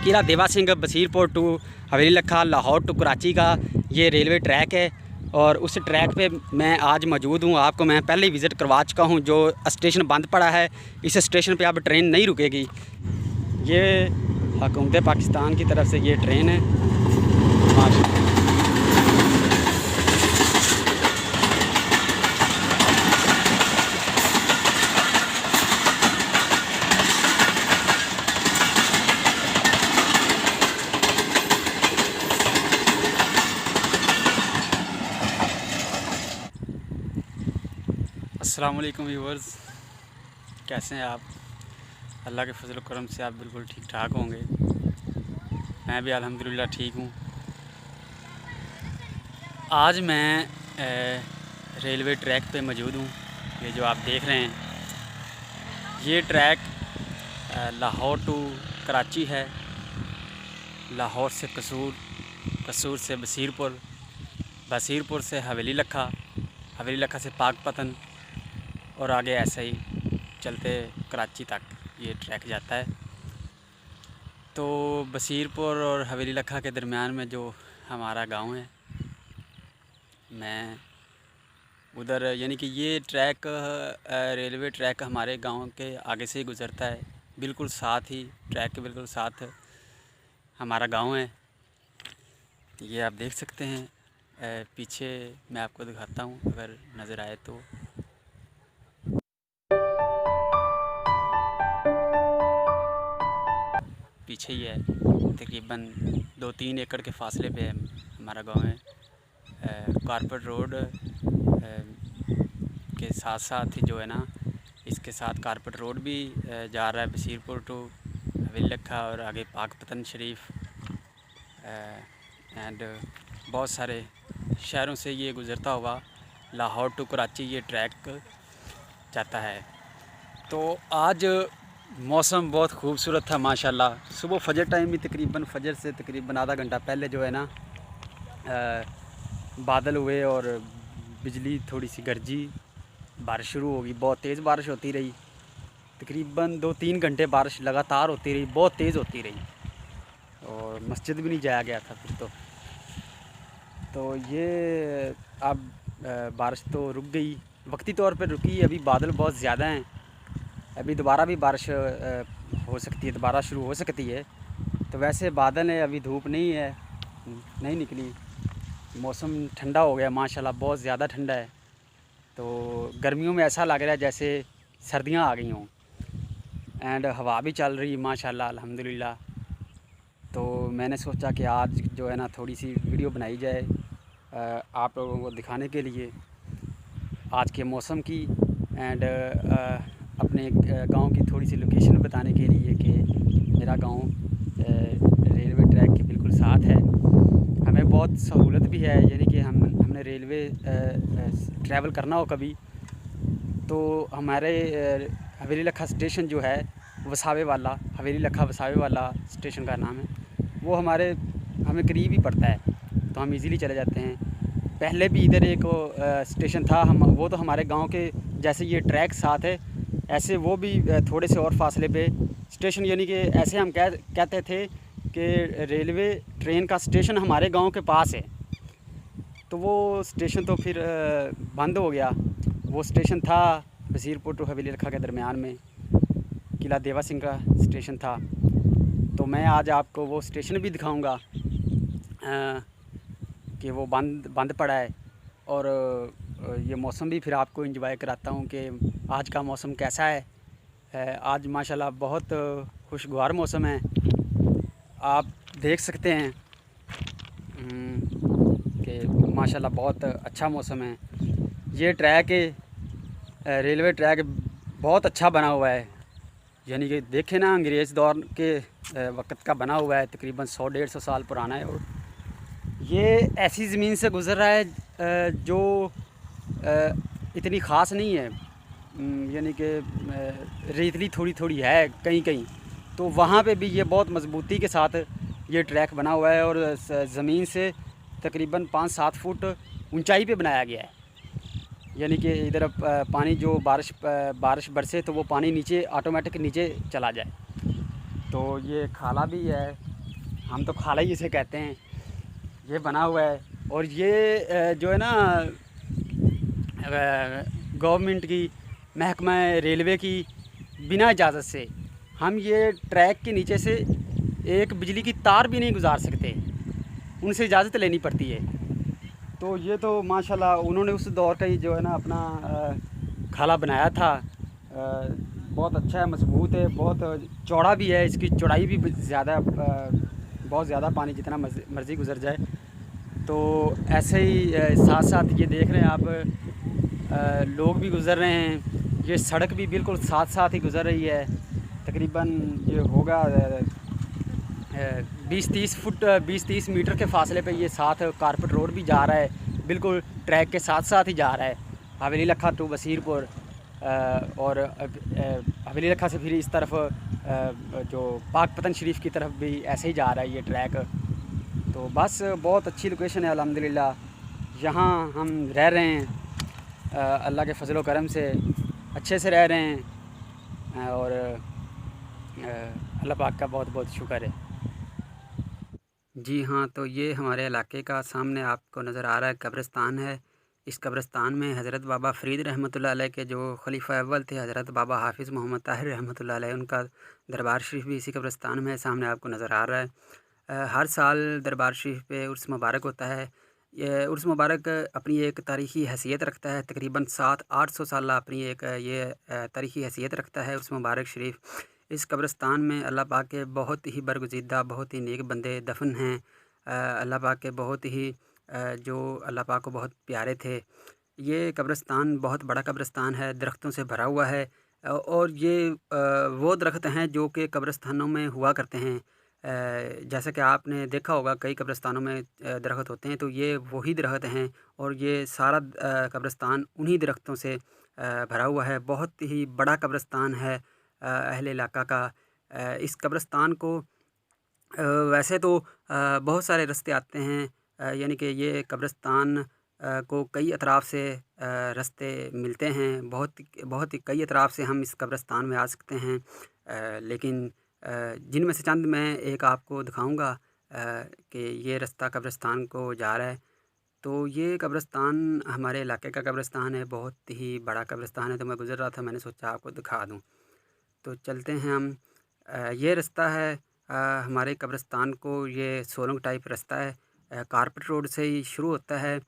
किला देवा सिंह बसीरपुर टू हवेली लखा लाहौर टू कराची का ये रेलवे ट्रैक है और उस ट्रैक पे मैं आज मौजूद हूँ। आपको मैं पहले ही विज़िट करवा चुका हूँ। जो स्टेशन बंद पड़ा है, इस स्टेशन पे अब ट्रेन नहीं रुकेगी। ये हुकूमत पाकिस्तान की तरफ से ये ट्रेन है। माशाअल्लाह अस्सलाम वालेकुम व्यूअर्स, कैसे हैं आप? अल्लाह के फजल करम से आप बिल्कुल ठीक ठाक होंगे। मैं भी अल्हम्दुलिल्लाह ठीक हूँ। आज मैं रेलवे ट्रैक पे मौजूद हूँ। ये जो आप देख रहे हैं, ये ट्रैक लाहौर टू कराची है, लाहौर से कसूर, कसूर से बसीरपुर, बसीरपुर से हवेली लखा, हवेली लखा से पाकपतन और आगे ऐसे ही चलते कराची तक ये ट्रैक जाता है। तो बसीरपुर और हवेली लखा के दरमियान में जो हमारा गांव है, मैं उधर, यानी कि ये ट्रैक रेलवे ट्रैक हमारे गांव के आगे से ही गुज़रता है। बिल्कुल साथ ही, ट्रैक के बिल्कुल साथ हमारा गांव है। ये आप देख सकते हैं। पीछे मैं आपको दिखाता हूँ अगर नज़र आए तो। पीछे ही है, तकरीबन 2-3 एकड़ के फासले पे हमारा गांव है। कारपेट रोड के साथ साथ ही जो है ना, इसके साथ कारपेट रोड भी जा रहा है बसीरपुर टू हवेली लखा और आगे पाकपतन शरीफ एंड बहुत सारे शहरों से ये गुज़रता हुआ लाहौर टू कराची ये ट्रैक जाता है। तो आज मौसम बहुत खूबसूरत था माशाल्लाह। सुबह फजर टाइम भी तकरीबन फजर से तकरीबन आधा घंटा पहले जो है ना बादल हुए और बिजली थोड़ी सी गरजी, बारिश शुरू होगी। बहुत तेज़ बारिश होती रही, तकरीबन 2-3 घंटे बारिश लगातार होती रही, बहुत तेज़ होती रही और मस्जिद भी नहीं जाया गया था फिर तो ये अब बारिश तो रुक गई, वक्ती तौर पर रुकी। अभी बादल बहुत ज़्यादा हैं, अभी दोबारा भी बारिश हो सकती है, दोबारा शुरू हो सकती है। तो वैसे बादल है, अभी धूप नहीं है, नहीं निकली। मौसम ठंडा हो गया माशाल्लाह, बहुत ज़्यादा ठंडा है। तो गर्मियों में ऐसा लग रहा है जैसे सर्दियां आ गई हों एंड हवा भी चल रही माशाल्लाह अल्हम्दुलिल्लाह। तो मैंने सोचा कि आज जो है ना थोड़ी सी वीडियो बनाई जाए आप लोगों को दिखाने के लिए आज के मौसम की एंड अपने गांव की थोड़ी सी लोकेशन बताने के लिए कि मेरा गांव रेलवे ट्रैक के बिल्कुल साथ है। हमें बहुत सहूलत भी है, यानी कि हमने रेलवे ट्रैवल करना हो कभी तो हमारे हवेली लखा स्टेशन जो है वसावे वाला, हवेली लखा वसावे वाला स्टेशन का नाम है, वो हमें करीब ही पड़ता है, तो हम इजीली चले जाते हैं। पहले भी इधर एक स्टेशन था, वो तो हमारे गांव के जैसे ये ट्रैक साथ है, ऐसे वो भी थोड़े से और फासले पे स्टेशन, यानी कि ऐसे हम कहते थे कि रेलवे ट्रेन का स्टेशन हमारे गांव के पास है। तो वो स्टेशन तो फिर बंद हो गया। वो स्टेशन था बसीरपुर टू हवेली लखा के दरमियान में, किला देवा सिंह का स्टेशन था। तो मैं आज आपको वो स्टेशन भी दिखाऊंगा कि वो बंद पड़ा है और ये मौसम भी फिर आपको एंजॉय कराता हूँ कि आज का मौसम कैसा है। आज माशाल्लाह बहुत खुशगवार मौसम है, आप देख सकते हैं कि माशाल्लाह बहुत अच्छा मौसम है। ये ट्रैक रेलवे ट्रैक बहुत अच्छा बना हुआ है, यानी कि देखें ना, अंग्रेज़ दौर के वक़्त का बना हुआ है, तकरीबन 100-150 साल पुराना है। और ये ऐसी ज़मीन से गुज़र रहा है जो इतनी ख़ास नहीं है, यानी कि रेतली थोड़ी थोड़ी है कहीं कहीं, तो वहाँ पे भी ये बहुत मज़बूती के साथ ये ट्रैक बना हुआ है और ज़मीन से तकरीबन 5-7 फुट ऊंचाई पे बनाया गया है। यानी कि इधर पानी जो बारिश बरसे तो वो पानी नीचे ऑटोमेटिक नीचे चला जाए। तो ये खाला भी है हम तो खाला ही इसे कहते हैं। ये बना हुआ है और ये जो है ना गवर्नमेंट की, महकमा रेलवे की, बिना इजाज़त से हम ये ट्रैक के नीचे से एक बिजली की तार भी नहीं गुजार सकते, उनसे इजाज़त लेनी पड़ती है। तो ये तो माशाल्लाह उन्होंने उस दौर का ही जो है ना अपना खाला बनाया था। बहुत अच्छा है, मजबूत है, बहुत चौड़ा भी है, इसकी चौड़ाई भी ज़्यादा, बहुत ज़्यादा पानी जितना मर्ज़ी गुजर जाए। तो ऐसे ही साथ साथ ये देख रहे हैं आप, लोग भी गुज़र रहे हैं। ये सड़क भी बिल्कुल साथ साथ ही गुज़र रही है। तकरीबन ये होगा 20-30 फुट, 20-30 मीटर के फासले पे ये साथ कारपेट रोड भी जा रहा है, बिल्कुल ट्रैक के साथ साथ ही जा रहा है। हवेली लखा टू बसीरपुर, और हवेली लखा से फिर इस तरफ जो पाकपतन शरीफ की तरफ भी ऐसे ही जा रहा है ये ट्रैक। तो बस बहुत अच्छी लोकेशन है अल्हम्दुलिल्लाह। यहाँ हम रह रहे हैं अल्लाह के फजल व करम से, अच्छे से रह रहे हैं और अल्लाह पाक का बहुत बहुत शुक्र है। जी हाँ, तो ये हमारे इलाके का सामने आपको नज़र आ रहा है कब्रिस्तान है। इस कब्रिस्तान में हज़रत बाबा फ़रीद रहमतुल्लाह अलैह के जो खलीफा अव्वल थे, हज़रत बाबा हाफिज़ मोहम्मद ताहिर रहमतुल्लाह अलैह, उनका दरबार शरीफ भी इसी कब्रिस्तान में सामने आपको नज़र आ रहा है। हर साल दरबार शरीफ पे उर्स मुबारक होता है। ये उर्स मुबारक अपनी एक तारीख़ी हैसियत रखता है, तकरीबन 700-800 साल अपनी एक ये तारीख़ी हैसियत रखता है उर्स मुबारक शरीफ। इस कब्रिस्तान में अल्लाह पाक के बहुत ही बरगुज़ीदा, बहुत ही नेक बंदे दफन हैं। अल्लाह पाक के बहुत ही जो अल्लाह पाक को बहुत प्यारे थे। ये कब्रिस्तान बहुत बड़ा कब्रिस्तान है, दरख्तों से भरा हुआ है। और ये वो दरख्त हैं जो कि कब्रिस्तानों में हुआ करते हैं। जैसा कि आपने देखा होगा कई कब्रिस्तानों में दरख्त होते हैं, तो ये वही दरख्त हैं और ये सारा कब्रिस्तान उन्हीं दरख्तों से भरा हुआ है। बहुत ही बड़ा कब्रिस्तान है अहले इलाका का। इस कब्रिस्तान को वैसे तो बहुत सारे रास्ते आते हैं, यानी कि ये कब्रिस्तान को कई अतराफ़ से रास्ते मिलते हैं। बहुत ही कई अतराफ़ से हम इस कब्रिस्तान में आ सकते हैं, लेकिन जिनमें से चंद मैं एक आपको दिखाऊंगा कि ये रास्ता कब्रिस्तान को जा रहा है। तो ये कब्रिस्तान हमारे इलाके का कब्रिस्तान है, बहुत ही बड़ा कब्रिस्तान है। तो मैं गुज़र रहा था, मैंने सोचा आपको दिखा दूँ। तो चलते हैं हम। ये रास्ता है हमारे कब्रिस्तान को, ये सोलंग टाइप रास्ता है। कारपेट रोड से ही शुरू होता है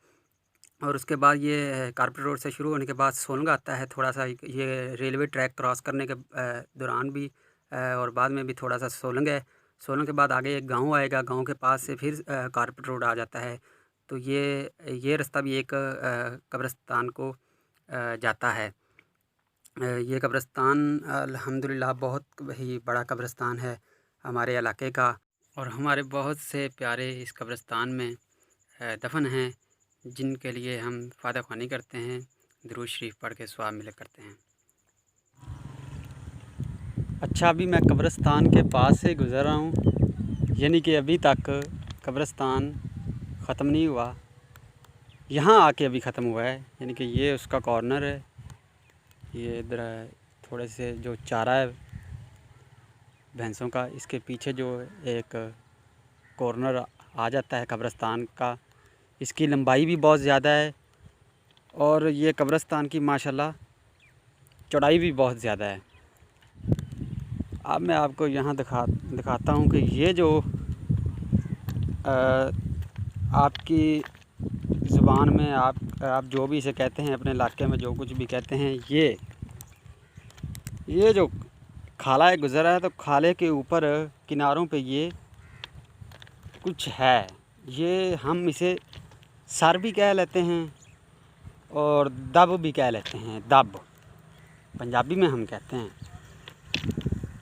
और उसके बाद ये कारपेट रोड से शुरू होने के बाद सोलंग आता है। थोड़ा सा ये रेलवे ट्रैक क्रॉस करने के दौरान भी और बाद में भी थोड़ा सा सोलंग है। सोलंग के बाद आगे एक गांव आएगा, गांव के पास से फिर कारपेट रोड आ जाता है। तो ये रास्ता भी एक कब्रिस्तान को जाता है। ये कब्रिस्तान अल्हम्दुलिल्लाह बहुत ही बड़ा कब्रिस्तान है हमारे इलाके का, और हमारे बहुत से प्यारे इस कब्रिस्तान में दफन हैं, जिनके लिए हम फ़ातह ख़्वानी करते हैं, दुरूद शरीफ पढ़ के सवाब मिला करते हैं। अच्छा, अभी मैं कब्रिस्तान के पास से गुज़र रहा हूँ, यानी कि अभी तक कब्रिस्तान ख़त्म नहीं हुआ, यहाँ आके अभी ख़त्म हुआ है। यानी कि ये उसका कॉर्नर है, ये इधर थोड़े से जो चारा है भैंसों का, इसके पीछे जो एक कॉर्नर आ जाता है कब्रिस्तान का। इसकी लंबाई भी बहुत ज़्यादा है और ये कब्रिस्तान की माशाल्लाह चौड़ाई भी बहुत ज़्यादा है। अब मैं आपको यहाँ दिखाता हूँ कि ये जो आपकी ज़ुबान में आप जो भी इसे कहते हैं, अपने इलाके में जो कुछ भी कहते हैं, ये जो खाला है गुज़रा है, तो खाले के ऊपर किनारों पे ये कुछ है। ये हम इसे सर भी कह लेते हैं और दब भी कह लेते हैं, दब पंजाबी में हम कहते हैं।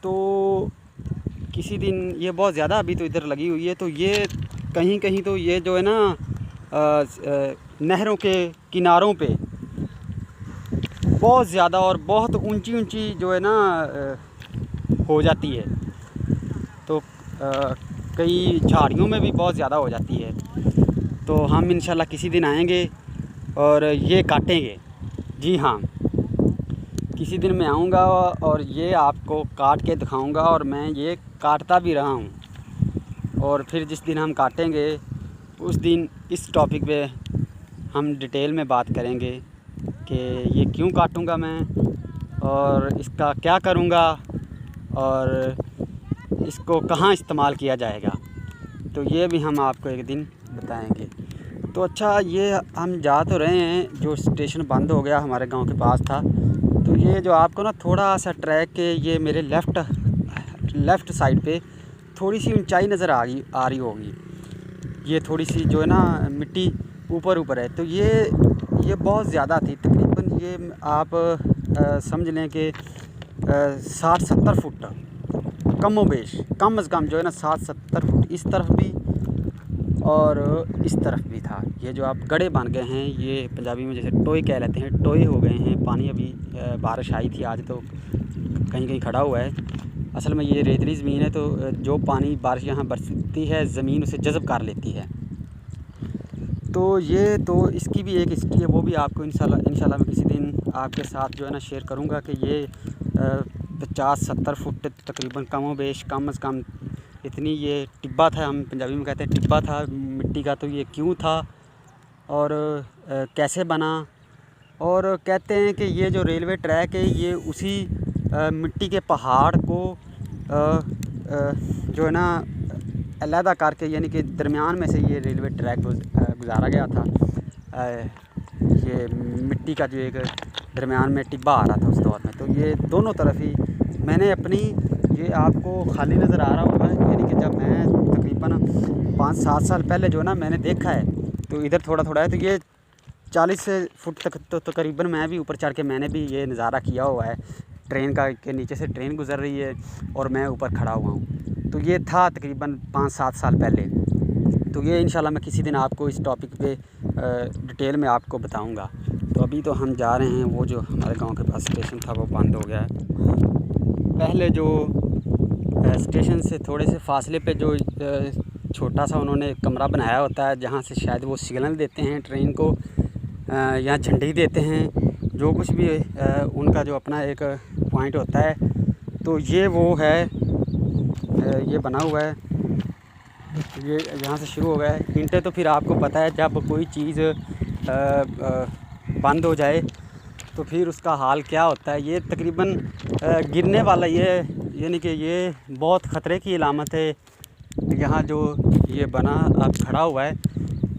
तो किसी दिन ये बहुत ज़्यादा अभी तो इधर लगी हुई है, तो ये कहीं कहीं तो ये जो है ना नहरों के किनारों पे बहुत ज़्यादा और बहुत ऊंची ऊंची जो है ना हो जाती है। तो कई झाड़ियों में भी बहुत ज़्यादा हो जाती है। तो हम इंशाल्लाह किसी दिन आएंगे और ये काटेंगे। जी हाँ, किसी दिन मैं आऊँगा और ये आपको काट के दिखाऊँगा, और मैं ये काटता भी रहा हूँ। और फिर जिस दिन हम काटेंगे उस दिन इस टॉपिक पे हम डिटेल में बात करेंगे कि ये क्यों काटूंगा मैं और इसका क्या करूंगा और इसको कहाँ इस्तेमाल किया जाएगा, तो ये भी हम आपको एक दिन बताएंगे। तो अच्छा, ये हम जा तो रहे हैं, जो स्टेशन बंद हो गया हमारे गांव के पास था, तो ये जो आपको ना थोड़ा सा ट्रैक के ये मेरे लेफ़्ट साइड पे थोड़ी सी ऊंचाई नज़र आ रही होगी। ये थोड़ी सी जो है ना मिट्टी ऊपर है, तो ये बहुत ज़्यादा थी। तकरीबन ये आप समझ लें कि 60-70 फुट कमोबेश, कम अज़ कम जो है ना 60-70 फुट इस तरफ भी और इस तरफ भी था। ये जो आप गड्ढे बन गए हैं, ये पंजाबी में जैसे टोए कह लेते हैं, टोए हो गए हैं। पानी अभी बारिश आई थी, आज तो कहीं कहीं खड़ा हुआ है। असल में ये रेतली ज़मीन है, तो जो पानी बारिश यहाँ बरसती है ज़मीन उसे जज़ब कर लेती है। तो ये तो इसकी भी एक हिस्ट्री है, वो भी आपको इंशाल्लाह मैं किसी दिन आपके साथ जो है ना शेयर करूँगा कि ये 50-70 फुट तकरीबन कमोबेश, कम अज़ कम इतनी ये टिब्बा था, हम पंजाबी में कहते हैं टिब्बा था मिट्टी का। तो ये क्यों था और कैसे बना, और कहते हैं कि ये जो रेलवे ट्रैक है ये उसी मिट्टी के पहाड़ को जो है ना अलहदा करके, यानी कि दरमियान में से ये रेलवे ट्रैक गुजारा गया था। ये मिट्टी का जो एक दरमियान में टिब्बा आ रहा था उस दौर में, तो ये दोनों तरफ ही मैंने अपनी, ये आपको खाली नज़र आ रहा होगा, यानी कि जब मैं तकरीबन 5-7 साल पहले जो है ना मैंने देखा है, तो इधर थोड़ा है, तो ये 40 फुट तक तो तकरीबन मैं भी ऊपर चढ़ के मैंने भी ये नज़ारा किया हुआ है। ट्रेन का के नीचे से ट्रेन गुज़र रही है और मैं ऊपर खड़ा हुआ हूँ। तो ये था तकरीबन 5-7 साल पहले। तो ये इंशाल्लाह मैं किसी दिन आपको इस टॉपिक पे डिटेल में आपको बताऊँगा। तो अभी तो हम जा रहे हैं, वो जो हमारे गांव के पास स्टेशन था वो बंद हो गया है। पहले जो स्टेशन से थोड़े से फासले पे जो छोटा सा उन्होंने कमरा बनाया होता है, जहाँ से शायद वो सिग्नल देते हैं ट्रेन को या झंडी देते हैं, जो कुछ भी उनका जो अपना एक पॉइंट होता है। तो ये वो है, ये बना हुआ है, ये यहाँ से शुरू हो गया है। ईंटें तो फिर आपको पता है जब कोई चीज़ बंद हो जाए तो फिर उसका हाल क्या होता है। ये तकरीबन गिरने वाला, ये यानी कि ये बहुत ख़तरे की अलामत है। यहाँ जो ये बना अब खड़ा हुआ है,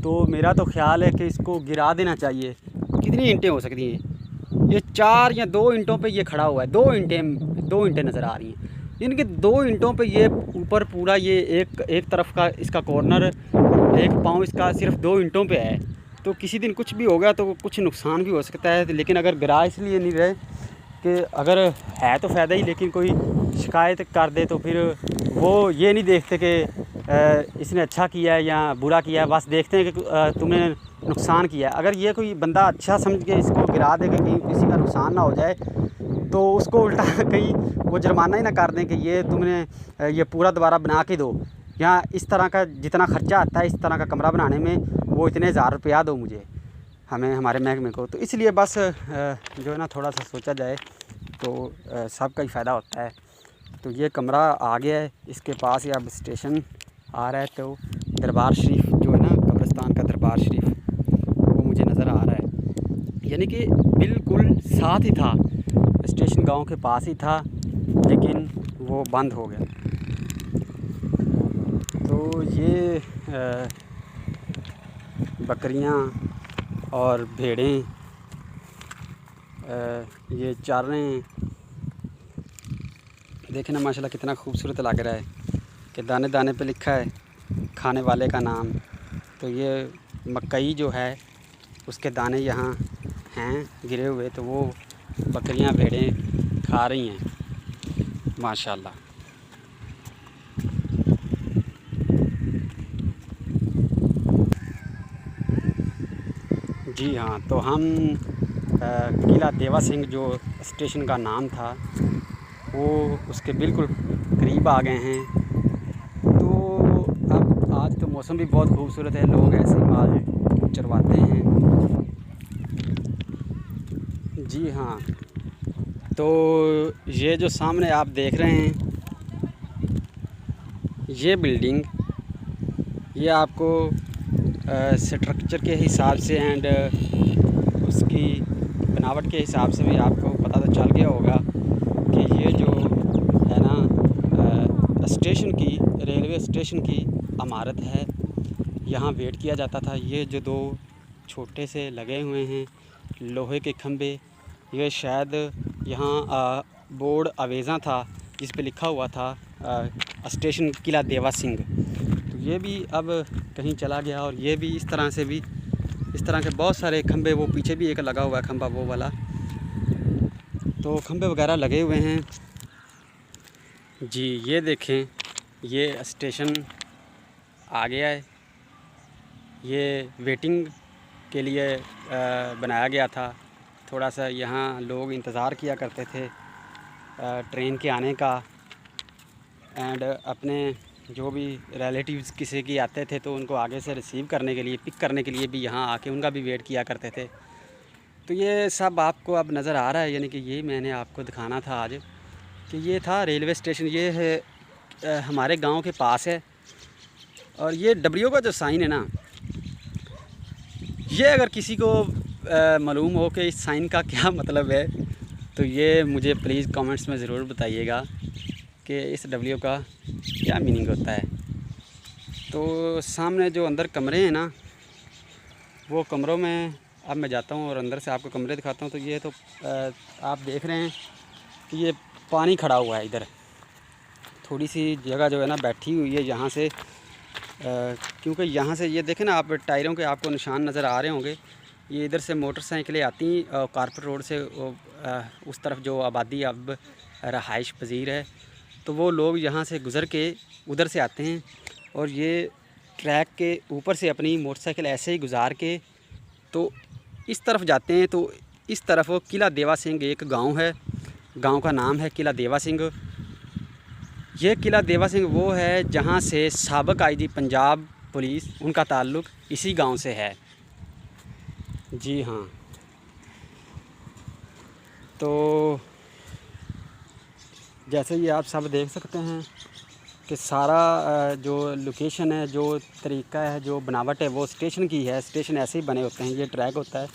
तो मेरा तो ख़्याल है कि इसको गिरा देना चाहिए। कितनी ईंटें हो सकती हैं? ये 4 या 2 ईंटों पे ये खड़ा हुआ है। 2 ईंटें नज़र आ रही हैं। इनके 2 ईंटों पे ये ऊपर पूरा ये एक तरफ का इसका कॉर्नर, एक पाँव इसका सिर्फ 2 ईंटों पे है। तो किसी दिन कुछ भी हो गया तो कुछ नुकसान भी हो सकता है। लेकिन अगर गिरा इसलिए नहीं रहे कि अगर है तो फ़ायदा ही, लेकिन कोई शिकायत कर दे तो फिर वो ये नहीं देखते कि इसने अच्छा किया है या बुरा किया है, बस देखते हैं कि तुमने नुकसान किया है। अगर ये कोई बंदा अच्छा समझ के इसको गिरा दे कि कहीं किसी का नुकसान ना हो जाए, तो उसको उल्टा कहीं वो जुर्माना ही ना कर दें कि ये तुमने ये पूरा दोबारा बना के दो, या इस तरह का जितना ख़र्चा आता है इस तरह का कमरा बनाने में वो इतने 1000 रुपया दो मुझे, हमें, हमारे महकमे को। तो इसलिए बस जो है ना थोड़ा सा सोचा जाए तो सबका ही फ़ायदा होता है। तो ये कमरा आ गया है, इसके पास ही अब स्टेशन आ रहा है। तो दरबार शरीफ जो है ना, कब्रिस्तान का दरबार शरीफ, वो मुझे नज़र आ रहा है। यानी कि बिल्कुल साथ ही था, स्टेशन गांव के पास ही था, लेकिन वो बंद हो गया। तो ये बकरियां और भेड़ें ये चर रहे हैं। देखें ना माशाल्लाह कितना खूबसूरत लग रहा है कि दाने दाने पे लिखा है खाने वाले का नाम। तो ये मकई जो है उसके दाने यहाँ हैं गिरे हुए, तो वो बकरियां भेड़ें खा रही हैं माशाल्लाह। जी हाँ, तो हम किला देवा सिंह जो स्टेशन का नाम था वो उसके बिल्कुल करीब आ गए हैं। तो अब आज तो मौसम भी बहुत खूबसूरत है, लोग ऐसे ही माल चरवाते हैं। जी हाँ, तो ये जो सामने आप देख रहे हैं, ये बिल्डिंग ये आपको स्ट्रक्चर के हिसाब से एंड उसकी बनावट के हिसाब से भी आपको पता तो चल गया होगा कि ये जो है ना स्टेशन की, रेलवे स्टेशन की इमारत है, यहाँ वेट किया जाता था। ये जो दो छोटे से लगे हुए हैं लोहे के खंभे, ये शायद यहाँ बोर्ड अवेज़ा था जिस पे लिखा हुआ था स्टेशन किला देवा सिंह। तो ये भी अब कहीं चला गया। और ये भी इस तरह से भी, इस तरह के बहुत सारे खंभे, वो पीछे भी एक लगा हुआ है खंभा वो वाला, तो खंभे वगैरह लगे हुए हैं जी। ये देखें, ये स्टेशन आ गया है। ये वेटिंग के लिए बनाया गया था। थोड़ा सा यहाँ लोग इंतज़ार किया करते थे ट्रेन के आने का, एंड अपने जो भी रिलेटिव्स किसी की आते थे तो उनको आगे से रिसीव करने के लिए, पिक करने के लिए भी यहाँ आके उनका भी वेट किया करते थे। तो ये सब आपको अब नज़र आ रहा है, यानी कि ये मैंने आपको दिखाना था आज कि ये था रेलवे स्टेशन। ये है हमारे गांव के पास है। और ये डब्ल्यू का जो साइन है ना, ये अगर किसी को मालूम हो कि इस साइन का क्या मतलब है तो ये मुझे प्लीज़ कमेंट्स में ज़रूर बताइएगा कि इस डब्ल्यू का क्या मीनिंग होता है। तो सामने जो अंदर कमरे हैं ना, वो कमरों में अब मैं जाता हूँ और अंदर से आपको कमरे दिखाता हूँ। तो ये तो आप देख रहे हैं कि ये पानी खड़ा हुआ है इधर। थोड़ी सी जगह जो है ना बैठी हुई है यहाँ से, क्योंकि यहाँ से ये देखें ना आप, टायरों के आपको निशान नज़र आ रहे होंगे। ये इधर से मोटरसाइकिलें आती कारपेट रोड से उस तरफ जो आबादी अब रहाइश पजीर है, तो वो लोग यहाँ से गुज़र के उधर से आते हैं और ये ट्रैक के ऊपर से अपनी मोटरसाइकिल ऐसे ही गुजार के तो इस तरफ जाते हैं। तो इस तरफ किला देवा सिंह एक गांव है, गांव का नाम है किला देवा सिंह। ये किला देवा सिंह वो है जहाँ से साबिक आईजी पंजाब पुलिस, उनका ताल्लुक़ इसी गांव से है। जी हाँ। तो जैसे ये आप सब देख सकते हैं कि सारा जो लोकेशन है, जो तरीका है, जो बनावट है वो स्टेशन की है। स्टेशन ऐसे ही बने होते हैं, ये ट्रैक होता है।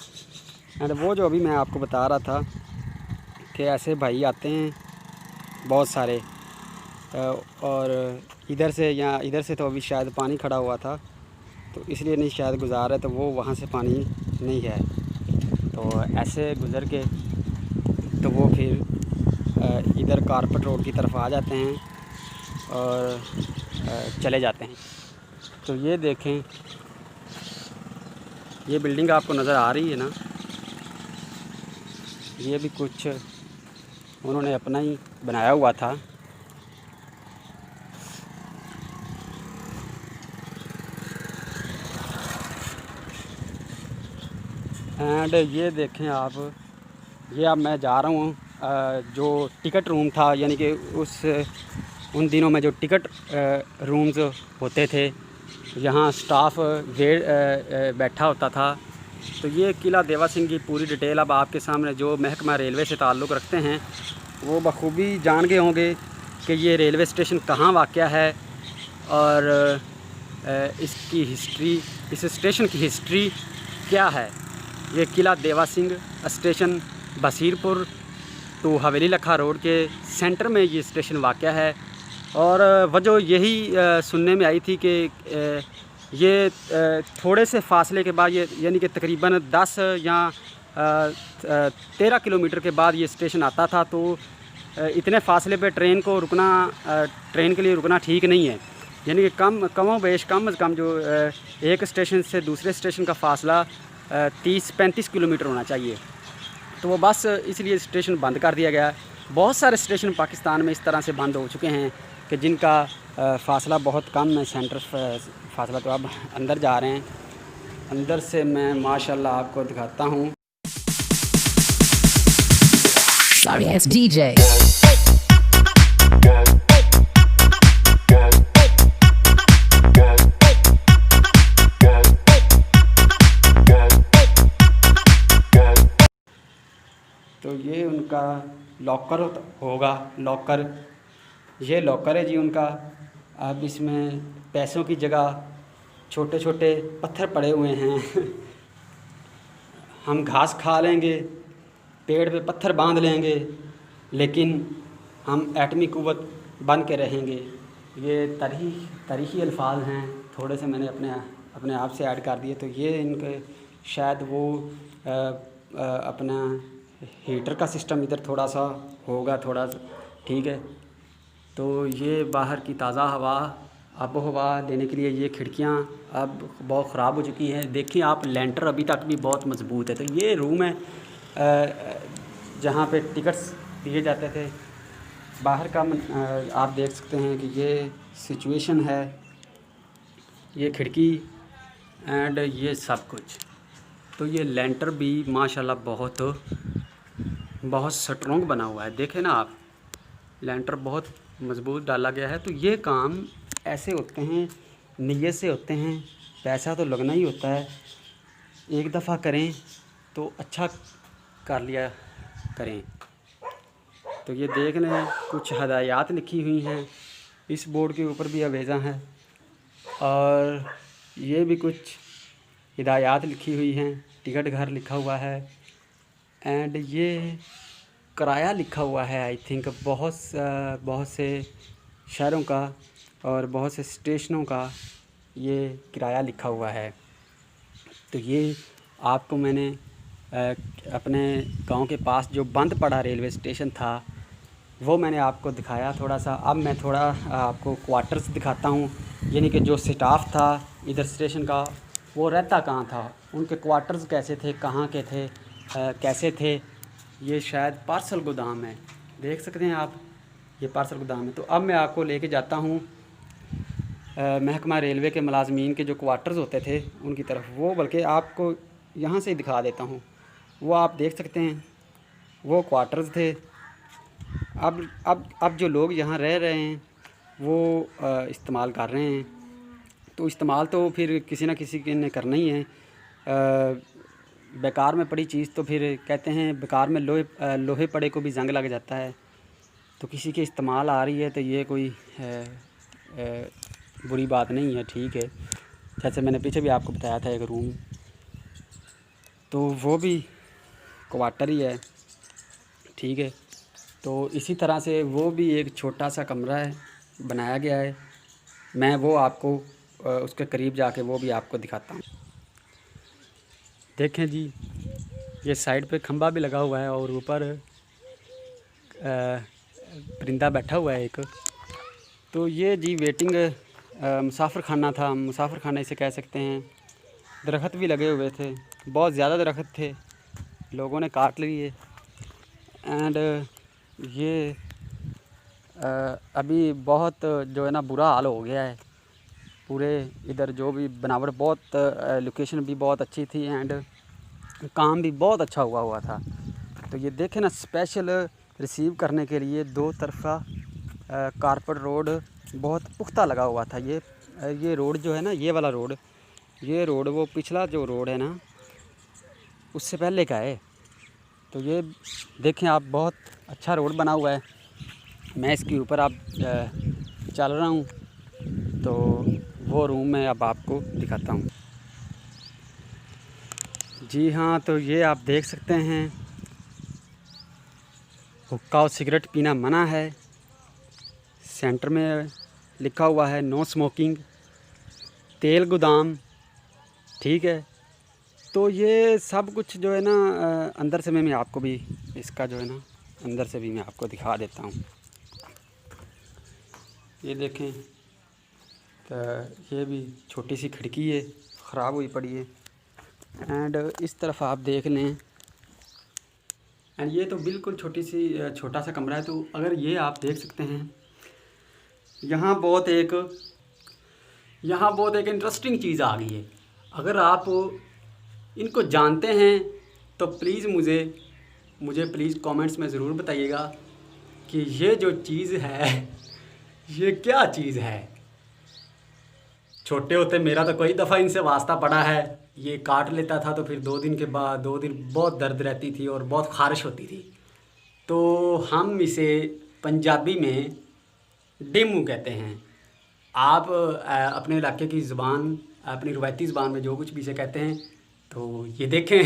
एंड वो जो अभी मैं आपको बता रहा था कि ऐसे भाई आते हैं बहुत सारे, और इधर से या इधर से तो अभी शायद पानी खड़ा हुआ था तो इसलिए नहीं शायद गुज़ार है, तो वो वहाँ से पानी नहीं है। तो ऐसे गुज़र के तो वो फिर इधर कारपेट रोड की तरफ आ जाते हैं और चले जाते हैं। तो ये देखें, ये बिल्डिंग आपको नज़र आ रही है ना, ये भी कुछ उन्होंने अपना ही बनाया हुआ था। एंड ये देखें आप, ये अब मैं जा रहा हूँ जो टिकट रूम था, यानी कि उन दिनों में जो टिकट रूम्स होते थे, यहाँ स्टाफ बैठा होता था। तो ये किला देवा सिंह की पूरी डिटेल अब आपके सामने जो महकमा रेलवे से ताल्लुक़ रखते हैं वो बखूबी जान गए होंगे कि ये रेलवे स्टेशन कहाँ वाक़या है और इसकी हिस्ट्री, इस स्टेशन की हिस्ट्री क्या है। ये किला देवा सिंह स्टेशन बसीरपुर टू हवेली लखा रोड के सेंटर में ये स्टेशन वाक़या है। और वजह यही सुनने में आई थी कि ये थोड़े से फासले के बाद, ये यानी कि तकरीबन 10 या 13 किलोमीटर के बाद ये स्टेशन आता था। तो इतने फासले पे ट्रेन को रुकना, ट्रेन के लिए रुकना ठीक नहीं है, यानी कि कम अज़ कम जो एक स्टेशन से दूसरे स्टेशन का फ़ासला 30-35 किलोमीटर होना चाहिए। तो वो बस इसलिए स्टेशन बंद कर दिया गया। बहुत सारे स्टेशन पाकिस्तान में इस तरह से बंद हो चुके हैं कि जिनका फ़ासला बहुत कम है, सेंटर फ़ासला। तो अब अंदर जा रहे हैं, अंदर से मैं माशाल्लाह आपको दिखाता हूँ। Sorry ass DJ. तो ये उनका लॉकर होगा, लॉकर, ये लॉकर है जी उनका। अब इसमें पैसों की जगह छोटे छोटे पत्थर पड़े हुए हैं। हम घास खा लेंगे, पेड़ पे पत्थर बांध लेंगे, लेकिन हम एटमी कुव्वत बन के रहेंगे। ये तारीख़ी अल्फाज हैं, थोड़े से मैंने अपने आप से ऐड कर दिए। तो ये इनके शायद वो अपना हीटर का सिस्टम इधर थोड़ा सा होगा, थोड़ा ठीक है। तो ये बाहर की ताज़ा हवा, आबो हवा लेने के लिए ये खिड़कियाँ अब बहुत ख़राब हो चुकी हैं। देखिए आप, लेंटर अभी तक भी बहुत मज़बूत है। तो ये रूम है जहाँ पे टिकट्स दिए जाते थे। बाहर का आप देख सकते हैं कि ये सिचुएशन है, ये खिड़की एंड ये सब कुछ। तो ये लेंटर भी माशाल्लाह बहुत स्ट्रॉन्ग बना हुआ है। देखें ना आप, लेंटर बहुत मज़बूत डाला गया है। तो ये काम ऐसे होते हैं, नीयत से होते हैं, पैसा तो लगना ही होता है। एक दफ़ा करें तो अच्छा कर लिया करें। तो ये देख लें, कुछ हदायत लिखी हुई हैं, इस बोर्ड के ऊपर भी अवेज़ा है और ये भी कुछ हिदायत लिखी हुई हैं। टिकट घर लिखा हुआ है एंड ये किराया लिखा हुआ है। आई थिंक बहुत से शहरों का और बहुत से स्टेशनों का ये किराया लिखा हुआ है। तो ये आपको मैंने अपने गांव के पास जो बंद पड़ा रेलवे स्टेशन था वो मैंने आपको दिखाया थोड़ा सा। अब मैं थोड़ा आपको क्वार्टर्स दिखाता हूँ, यानी कि जो स्टाफ था इधर स्टेशन का वो रहता कहाँ था, उनके क्वार्टर्स कैसे थे, कहाँ के थे, कैसे थे। ये शायद पार्सल गोदाम है, देख सकते हैं आप, ये पार्सल गोदाम है। तो अब मैं आपको लेके जाता हूँ महकमा रेलवे के मुलाजमीन के जो क्वार्टर्स होते थे उनकी तरफ। वो बल्कि आपको यहाँ से दिखा देता हूँ, वो आप देख सकते हैं, वो क्वार्टर्स थे। अब जो लोग यहाँ रह रहे हैं वो इस्तेमाल कर रहे हैं। तो इस्तेमाल तो फिर किसी न किसी के ने करना ही है। बेकार में पड़ी चीज़ तो फिर कहते हैं बेकार में लोहे पड़े को भी जंग लग जाता है। तो किसी के इस्तेमाल आ रही है तो ये कोई बुरी बात नहीं है, ठीक है। जैसे मैंने पीछे भी आपको बताया था एक रूम, तो वो भी क्वार्टर ही है, ठीक है। तो इसी तरह से वो भी एक छोटा सा कमरा है, बनाया गया है। मैं वो आपको उसके करीब जाके वो भी आपको दिखाता हूँ। देखें जी, ये साइड पे खंबा भी लगा हुआ है और ऊपर परिंदा बैठा हुआ है एक। तो ये जी वेटिंग मुसाफिर खाना था, मुसाफिर खाना इसे कह सकते हैं। दरख्त भी लगे हुए थे, बहुत ज़्यादा दरख्त थे, लोगों ने काट लिए। एंड ये अभी बहुत जो है ना बुरा हाल हो गया है पूरे इधर। जो भी बनावट, बहुत लोकेशन भी बहुत अच्छी थी एंड काम भी बहुत अच्छा हुआ था। तो ये देखें ना, स्पेशल रिसीव करने के लिए दो तरफा कारपेट रोड बहुत पुख्ता लगा हुआ था। ये रोड जो है ना, ये वाला रोड, ये रोड वो पिछला जो रोड है ना उससे पहले का है। तो ये देखें आप, बहुत अच्छा रोड बना हुआ है। मैं इसके ऊपर आप चल रहा हूँ, तो वो रूम मैं अब आपको दिखाता हूँ। जी हाँ, तो ये आप देख सकते हैं, हुक्का और सिगरेट पीना मना है। सेंटर में लिखा हुआ है नो स्मोकिंग। तेल गोदाम, ठीक है। तो ये सब कुछ जो है ना अंदर से मैं आपको भी इसका जो है ना अंदर से भी मैं आपको दिखा देता हूँ। ये देखें, तो ये भी छोटी सी खिड़की है, ख़राब हुई पड़ी है। एंड इस तरफ आप देख लें, एंड ये तो बिल्कुल छोटा सा कमरा है। तो अगर ये आप देख सकते हैं, यहाँ बहुत एक इंटरेस्टिंग चीज़ आ गई है। अगर आप इनको जानते हैं तो प्लीज़ मुझे प्लीज़ कमेंट्स में ज़रूर बताइएगा कि ये जो चीज़ है ये क्या चीज़ है। छोटे होते मेरा तो कई दफ़ा इनसे वास्ता पड़ा है। ये काट लेता था तो फिर 2 दिन के बाद 2 दिन बहुत दर्द रहती थी और बहुत ख़ारिश होती थी। तो हम इसे पंजाबी में डेमू कहते हैं। आप अपने इलाके की ज़ुबान, अपनी रवायती ज़ुबान में जो कुछ भी इसे कहते हैं, तो ये देखें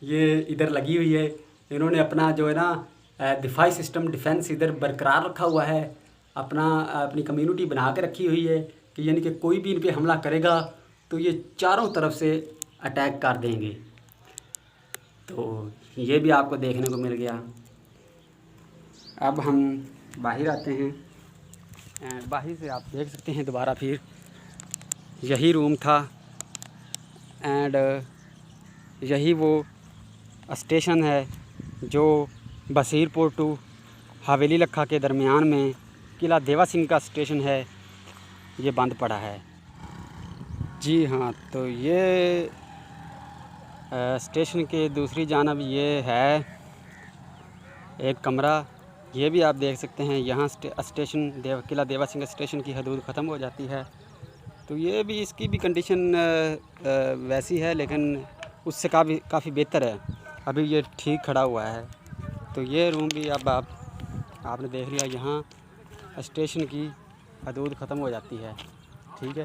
ये इधर लगी हुई है। इन्होंने अपना जो है ना दिफाई सिस्टम, डिफेंस इधर बरकरार रखा हुआ है, अपनी कम्युनिटी बना के रखी हुई है कि यानी कि कोई भी इन पे हमला करेगा तो ये चारों तरफ से अटैक कर देंगे। तो ये भी आपको देखने को मिल गया। अब हम बाहर आते हैं, बाहर से आप देख सकते हैं दोबारा फिर यही रूम था एंड यही वो स्टेशन है जो बसीरपुर टू हवेली लखा के दरमियान में किला देवा सिंह का स्टेशन है, ये बंद पड़ा है। जी हाँ, तो ये स्टेशन के दूसरी जानब ये है एक कमरा, ये भी आप देख सकते हैं। यहाँ स्टेशन किला देवा सिंह स्टेशन की हदूद ख़त्म हो जाती है। तो ये भी, इसकी भी कंडीशन वैसी है, लेकिन उससे काफ़ी बेहतर है। अभी ये ठीक खड़ा हुआ है। तो ये रूम भी अब आपने देख लिया, यहाँ स्टेशन की हदूद ख़त्म हो जाती है। ठीक है,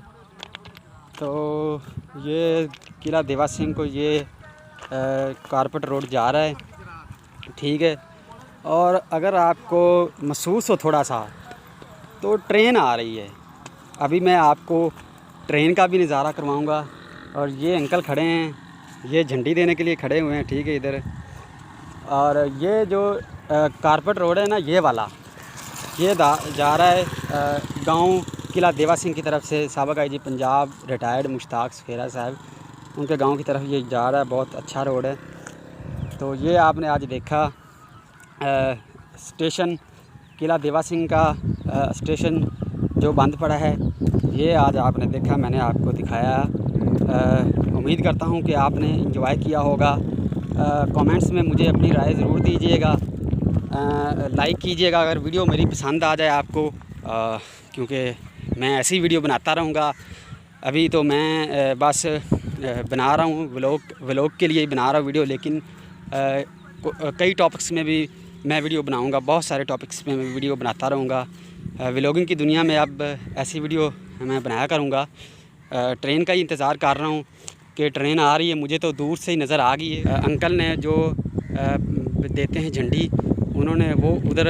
तो ये किला देवा सिंह को ये कारपेट रोड जा रहा है। ठीक है, और अगर आपको महसूस हो थोड़ा सा तो ट्रेन आ रही है। अभी मैं आपको ट्रेन का भी नज़ारा करवाऊंगा। और ये अंकल खड़े हैं, ये झंडी देने के लिए खड़े हुए हैं। ठीक है, इधर। और ये जो कारपेट रोड है ना, ये वाला ये जा रहा है गांव किला देवा सिंह की तरफ से। साबिक़ आईजी पंजाब रिटायर्ड मुश्ताक सफेरा साहब, उनके गांव की तरफ ये जा रहा है। बहुत अच्छा रोड है। तो ये आपने आज देखा स्टेशन किला देवा सिंह का स्टेशन जो बंद पड़ा है, ये आज आपने देखा, मैंने आपको दिखाया। उम्मीद करता हूँ कि आपने इंजॉय किया होगा। कमेंट्स में मुझे अपनी राय ज़रूर दीजिएगा, लाइक कीजिएगा अगर वीडियो मेरी पसंद आ जाए आपको, क्योंकि मैं ऐसी वीडियो बनाता रहूँगा। अभी तो मैं बस बना रहा हूँ व्लॉग के लिए ही बना रहा हूँ वीडियो, लेकिन कई टॉपिक्स में भी मैं वीडियो बनाऊँगा। बहुत सारे टॉपिक्स में मैं वीडियो बनाता रहूँगा। व्लॉगिंग की दुनिया में अब ऐसी वीडियो मैं बनाया करूँगा। ट्रेन का ही इंतज़ार कर रहा हूँ कि ट्रेन आ रही है। मुझे तो दूर से ही नज़र आ गई है। अंकल ने जो देते हैं झंडी, उन्होंने वो उधर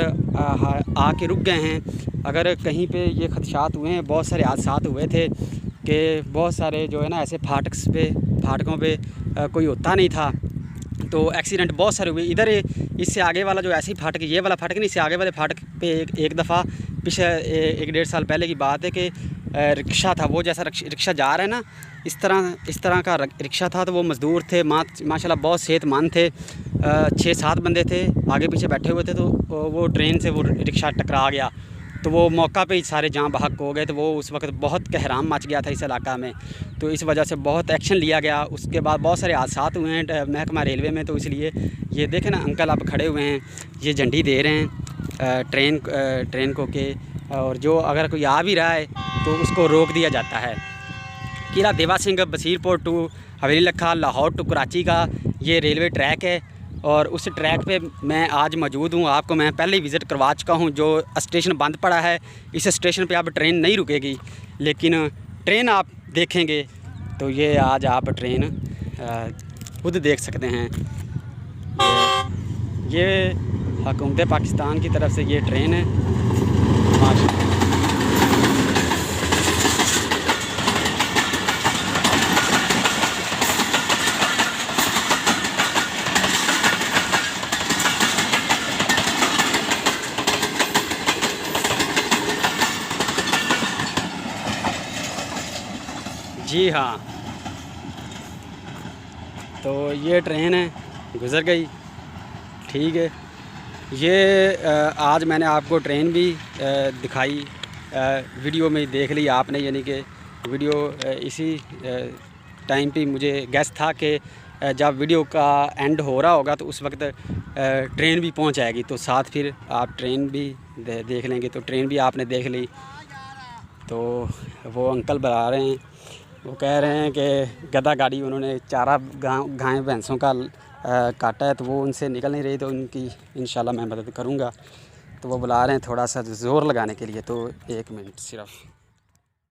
आके रुक गए हैं। अगर कहीं पे ये खदशात हुए हैं, बहुत सारे हादसात हुए थे कि बहुत सारे जो है ना ऐसे फाटकों पे कोई होता नहीं था, तो एक्सीडेंट बहुत सारे हुए। इधर इससे आगे वाला जो ऐसे ही फाटक, ये वाला फाटक नहीं, इससे आगे वाले फाटक पे एक दफ़ा पीछे 1-1.5 साल पहले की बात है कि रिक्शा था, वो जैसा रिक्शा जा रहा है ना, इस तरह का रिक्शा था। तो वो मज़दूर थे, माशाल्लाह बहुत सेहतमंद थे, 6-7 बंदे थे आगे पीछे बैठे हुए थे। तो वो ट्रेन से वो रिक्शा टकरा गया, तो वो मौका पे ही सारे जाँ बहक हो गए। तो वो उस वक्त बहुत कहराम मच गया था इस इलाका में। तो इस वजह से बहुत एक्शन लिया गया। उसके बाद बहुत सारे हादसात हुए हैं महकमा रेलवे में। तो इसलिए ये देखें ना, अंकल अब खड़े हुए हैं, ये झंडी दे रहे हैं ट्रेन को के, और जो अगर कोई आ भी रहा है तो उसको रोक दिया जाता है। किला देवा सिंह बसीरपुर टू हवेली लखा, लाहौर टू कराची का ये रेलवे ट्रैक है, और उस ट्रैक पे मैं आज मौजूद हूँ। आपको मैं पहले ही विज़िट करवा चुका हूँ। जो स्टेशन बंद पड़ा है, इस स्टेशन पे अब ट्रेन नहीं रुकेगी, लेकिन ट्रेन आप देखेंगे तो ये आज आप ट्रेन खुद देख सकते हैं। ये हुकूमत पाकिस्तान की तरफ से ये ट्रेन है। माशाअल्लाह। जी हाँ, तो ये ट्रेन है, गुज़र गई। ठीक है, ये आज मैंने आपको ट्रेन भी दिखाई, वीडियो में देख ली आपने। यानी कि वीडियो इसी टाइम पे मुझे गेस था कि जब वीडियो का एंड हो रहा होगा तो उस वक्त ट्रेन भी पहुंच जाएगी, तो साथ फिर आप ट्रेन भी देख लेंगे। तो ट्रेन भी आपने देख ली। तो वो अंकल बुला रहे हैं, वो कह रहे हैं कि गधा गाड़ी उन्होंने चारा गाय भैंसों का काटा है, तो वो उनसे निकल नहीं रही, तो उनकी इंशाल्लाह मैं मदद करूँगा। तो वो बुला रहे हैं थोड़ा सा ज़ोर लगाने के लिए। तो 1 मिनट सिर्फ।